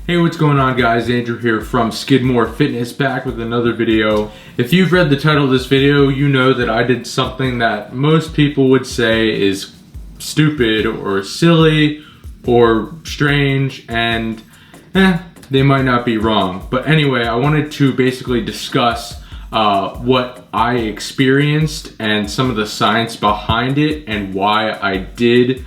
Hey, what's going on guys? Andrew here from Skidmore Fitness, back with another video. If you've read the title of this video, you know that I did something that most people would say is stupid or silly or strange, and they might not be wrong. But anyway, I wanted to basically discuss what I experienced and some of the science behind it and why I did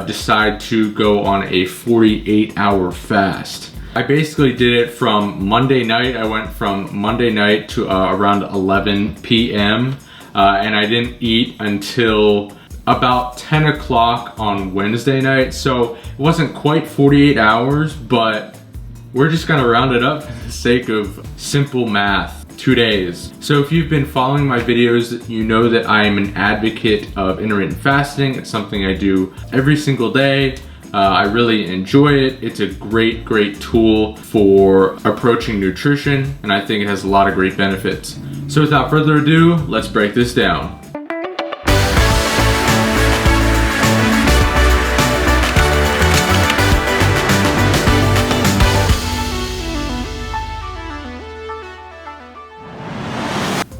decide to go on a 48-hour fast. I basically did it from Monday night. I went from Monday night to around 11 p.m. And I didn't eat until about 10 o'clock on Wednesday night. So it wasn't quite 48 hours, but we're just gonna round it up for the sake of simple math. 2 days. So if you've been following my videos, you know that I am an advocate of intermittent fasting. It's something I do every single day. I really enjoy it. It's a great tool for approaching nutrition, and I think it has a lot of great benefits. So without further ado, let's break this down.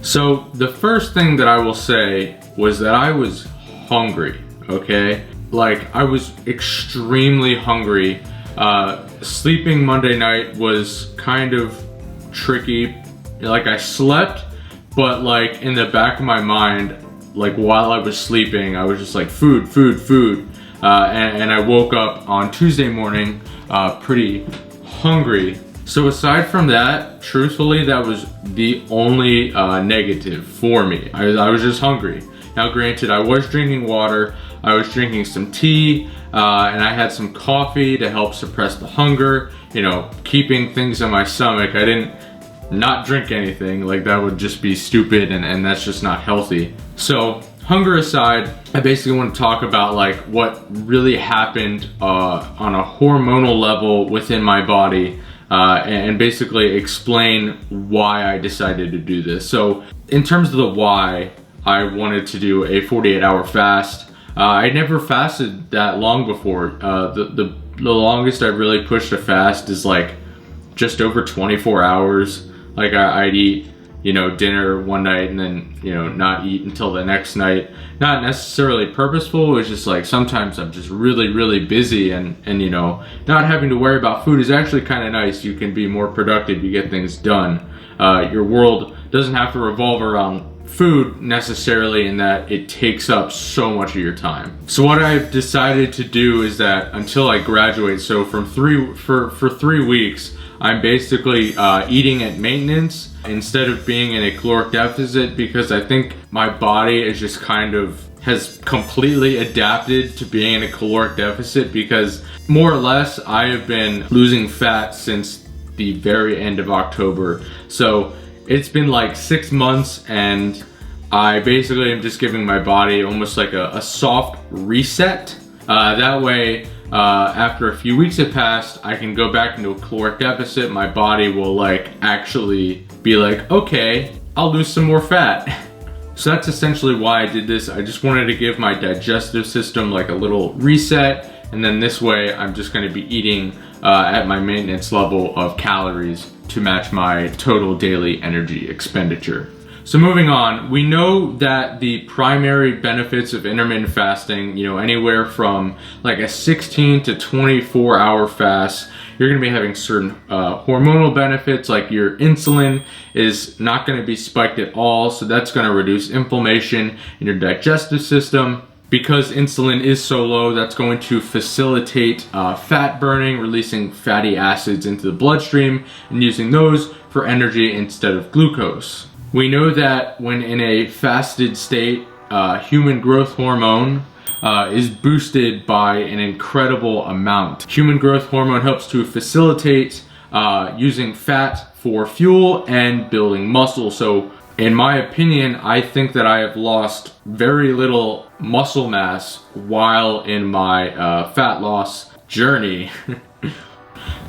So the first thing that I will say was that I was hungry, okay? Like, I was extremely hungry. Sleeping Monday night was kind of tricky. Like, I slept, but like in the back of my mind, like while I was sleeping, I was just like food. And I woke up on Tuesday morning pretty hungry. So aside from that, truthfully, that was the only negative for me. I was just hungry. Now granted, I was drinking water, I was drinking some tea, and I had some coffee to help suppress the hunger, you know, keeping things in my stomach. I didn't not drink anything, like that would just be stupid, and that's just not healthy. So hunger aside, I basically want to talk about like what really happened on a hormonal level within my body. And basically explain why I decided to do this. So in terms of the why I wanted to do a 48-hour fast, I never fasted that long before. The longest I really pushed a fast is like just over 24 hours. Like I'd eat, you know, dinner one night and then, you know, not eat until the next night. Not necessarily purposeful, it was just like sometimes I'm just really busy and you know, not having to worry about food is actually kind of nice. You can be more productive, you get things done. Your world doesn't have to revolve around food necessarily, in that it takes up so much of your time. So what I've decided to do is that until I graduate, so for 3 weeks, I'm basically eating at maintenance instead of being in a caloric deficit, because I think my body is just kind of has completely adapted to being in a caloric deficit, because more or less I have been losing fat since the very end of October. So it's been like 6 months, and I basically am just giving my body almost like a soft reset. That way, after a few weeks have passed, I can go back into a caloric deficit. My body will like actually be like, okay, I'll lose some more fat. So that's essentially why I did this. I just wanted to give my digestive system like a little reset, and then this way I'm just going to be eating at my maintenance level of calories to match my total daily energy expenditure. So moving on, we know that the primary benefits of intermittent fasting, you know, anywhere from like a 16 to 24 hour fast, you're gonna be having certain hormonal benefits, like your insulin is not gonna be spiked at all, so that's gonna reduce inflammation in your digestive system. Because insulin is so low, that's going to facilitate fat burning, releasing fatty acids into the bloodstream and using those for energy instead of glucose. We know that when in a fasted state, human growth hormone is boosted by an incredible amount. Human growth hormone helps to facilitate using fat for fuel and building muscle. So in my opinion, I think that I have lost very little muscle mass while in my fat loss journey.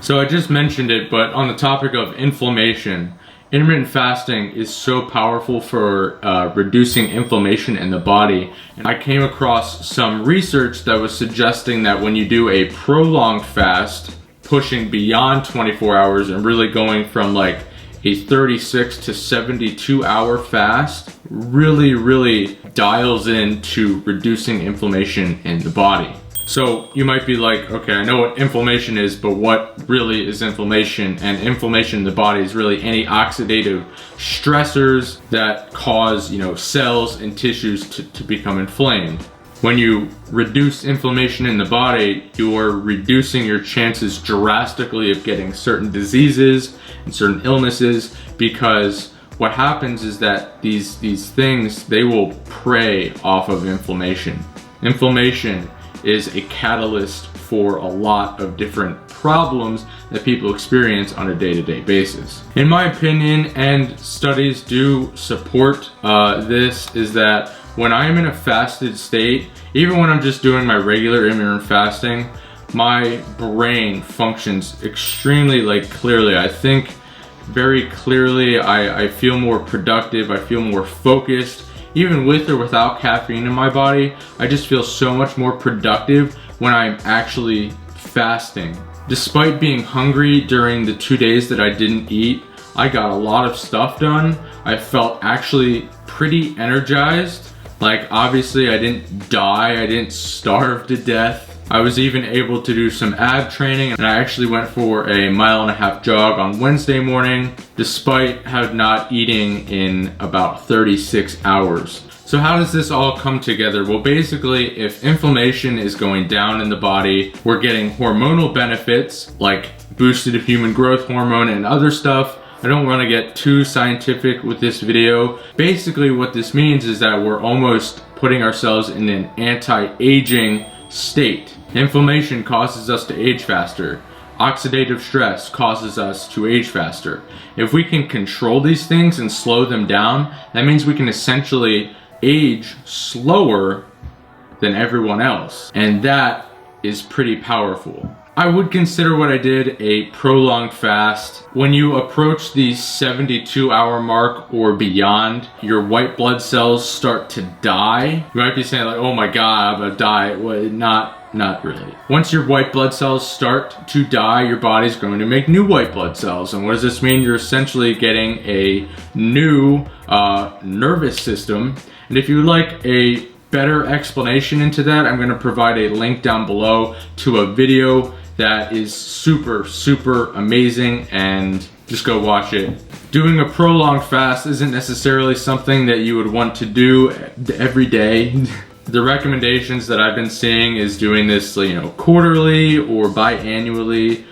So I just mentioned it, but on the topic of inflammation, intermittent fasting is so powerful for reducing inflammation in the body. And I came across some research that was suggesting that when you do a prolonged fast, pushing beyond 24 hours and really going from like a 36 to 72 hour fast really dials into reducing inflammation in the body. So you might be like, okay, I know what inflammation is, but what really is inflammation? And inflammation in the body is really any oxidative stressors that cause, cells and tissues to become inflamed. When you reduce inflammation in the body, you are reducing your chances drastically of getting certain diseases and certain illnesses, because what happens is that these things, they will prey off of inflammation. Inflammation is a catalyst for a lot of different problems that people experience on a day-to-day basis. In my opinion, and studies do support this, is that when I am in a fasted state, even when I'm just doing my regular intermittent fasting, my brain functions extremely clearly. I think very clearly, I feel more productive, I feel more focused. Even with or without caffeine in my body, I just feel so much more productive when I'm actually fasting. Despite being hungry during the 2 days that I didn't eat, I got a lot of stuff done. I felt actually pretty energized. Obviously I didn't die, I didn't starve to death. I was even able to do some ab training, and I actually went for a 1.5 mile jog on Wednesday morning, despite not eating in about 36 hours. So how does this all come together? Well, basically, if inflammation is going down in the body, we're getting hormonal benefits like boosted human growth hormone and other stuff. I don't want to get too scientific with this video. Basically, what this means is that we're almost putting ourselves in an anti-aging state. Inflammation causes us to age faster. Oxidative stress causes us to age faster. If we can control these things and slow them down, that means we can essentially age slower than everyone else. And that is pretty powerful. I would consider what I did a prolonged fast. When you approach the 72-hour mark or beyond, your white blood cells start to die. You might be saying oh my God, I'm gonna die. Well, not really. Once your white blood cells start to die, your body's going to make new white blood cells. And what does this mean? You're essentially getting a new nervous system. And if you would like a better explanation into that, I'm going to provide a link down below to a video that is super amazing, and just go watch it. Doing a prolonged fast isn't necessarily something that you would want to do every day. The recommendations that I've been seeing is doing this, quarterly or biannually.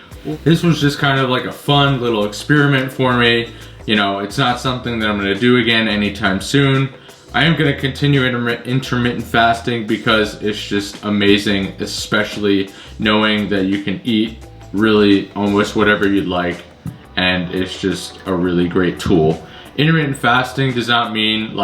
This was just kind of like a fun little experiment for me. It's not something that I'm going to do again anytime soon. I am going to continue intermittent fasting because it's just amazing, especially knowing that you can eat really almost whatever you'd like, and it's just a really great tool. Intermittent fasting does not mean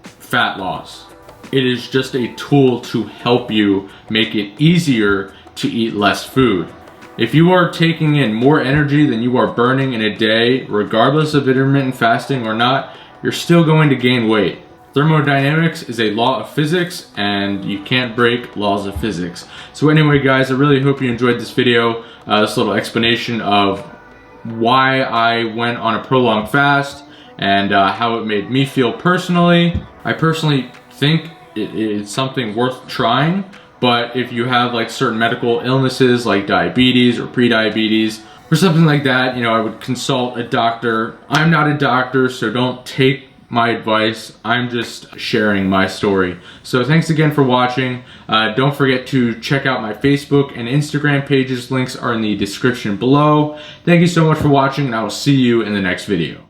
fat loss. It is just a tool to help you make it easier to eat less food. If you are taking in more energy than you are burning in a day, regardless of intermittent fasting or not, you're still going to gain weight. Thermodynamics is a law of physics, and you can't break laws of physics. So anyway, guys, I really hope you enjoyed this video, this little explanation of why I went on a prolonged fast and how it made me feel personally. I personally think it's something worth trying, but if you have certain medical illnesses like diabetes or prediabetes or something like that, I would consult a doctor. I'm not a doctor, so don't take my advice. I'm just sharing my story. So thanks again for watching. Don't forget to check out my Facebook and Instagram pages. Links are in the description below. Thank you so much for watching, and I will see you in the next video.